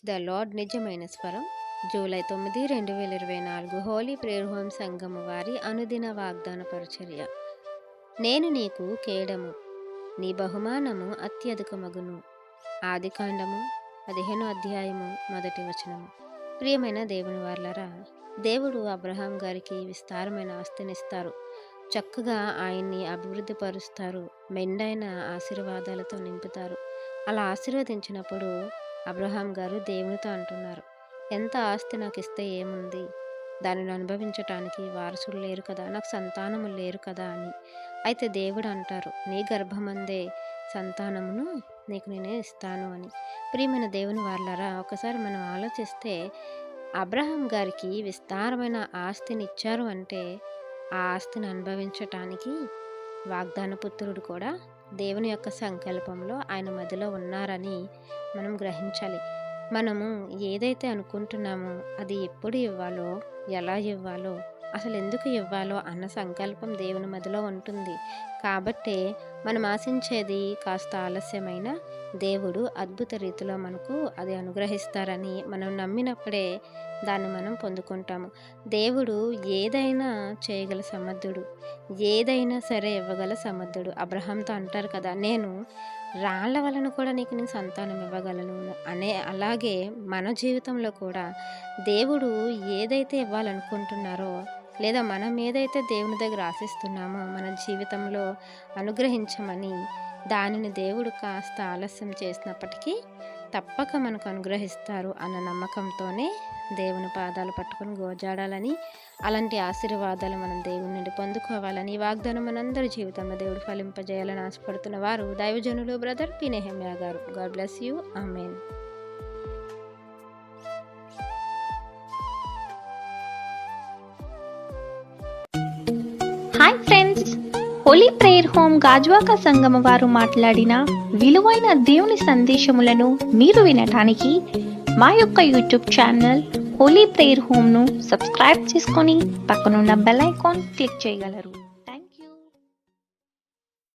The lord నిజమైన స్వరం July 9, 2024 Holi prayer home సంఘము వారి అనుదిన వాగ్దాన పరిచర్య. నేను నీకు కేడము, నీ బహుమానము అత్యధికమగును. ఆదికాండము 15వ అధ్యాయము 1వ వచనము. ప్రియమైన దేవుని వారలారా, దేవుడు అబ్రహాం గారికి విస్తారమైన ఆస్తినిస్తారు. చక్కగా ఆయన్ని అభివృద్ధి పరుస్తారు. మెండైన ఆశీర్వాదాలతో నింపుతారు. అలా ఆశీర్వదించినప్పుడు అబ్రహాం గారు దేవునితో అంటున్నారు, ఎంత ఆస్తి నాకు ఇస్తే ఏముంది, దానిని అనుభవించటానికి వారసులు లేరు కదా, నాకు సంతానము లేరు కదా అని. అయితే దేవుడు అంటారు, నీ గర్భమందే సంతానమును నీకు నేనే ఇస్తాను అని. ప్రియమైన దేవుని వాళ్ళారా, ఒకసారి మనం ఆలోచిస్తే అబ్రహాం గారికి విస్తారమైన ఆస్తిని ఇచ్చారు అంటే ఆ ఆస్తిని అనుభవించటానికి వాగ్దాన పుత్రుడు కూడా దేవుని యొక్క సంకల్పంలో ఆయన మధ్యలో ఉన్నారని మనం గ్రహించాలి. మనము ఏదైతే అనుకుంటున్నామో అది ఎప్పుడు ఇవ్వాలో, ఎలా ఇవ్వాలో, అసలు ఎందుకు ఇవ్వాలో అన్న సంకల్పం దేవుని మధ్యలో ఉంటుంది. కాబట్టే మనం ఆశించేది కాస్త ఆలస్యమైన దేవుడు అద్భుత రీతిలో మనకు అది అనుగ్రహిస్తారని మనం నమ్మినప్పుడే దాన్ని మనం పొందుకుంటాము. దేవుడు ఏదైనా చేయగల సమర్థుడు, ఏదైనా సరే ఇవ్వగల సమర్థుడు. అబ్రహాంతో అంటారు కదా, నేను రాళ్ల వలన కూడా నీకు నేను సంతానం ఇవ్వగలను అలాగే మన జీవితంలో కూడా దేవుడు ఏదైతే ఇవ్వాలనుకుంటున్నారో, లేదా మనం ఏదైతే దేవుని దగ్గర ఆశిస్తున్నామో మన జీవితంలో అనుగ్రహించమని, దానిని దేవుడు కాస్త ఆలస్యం చేసినప్పటికీ తప్పక మనకు అనుగ్రహిస్తారు అన్న నమ్మకంతోనే దేవుని పాదాలు పట్టుకొని గోజాడాలని, అలాంటి ఆశీర్వాదాలు మనం దేవుని నుండి పొందుకోవాలని, వాగ్దానం మనందరి జీవితంలో దేవుడు ఫలింపజేయాలని ఆశపడుతున్న వారు దైవజనులు బ్రదర్ పి. నెహెమ్యా గారు. God bless you. Amen. Hi friends, holy prayer home Gajuwaka సంఘము వారు మాట్లాడిన విలువైన దేవుని సందేశములను మీరు వినటానికి మా యొక్క యూట్యూబ్ ఛానల్ హోలీ ప్రేయర్ హోమ్ను సబ్స్క్రైబ్ చేసుకొని పక్కనున్న బెల్ ఐకాన్ క్లిక్ చేయగలరు.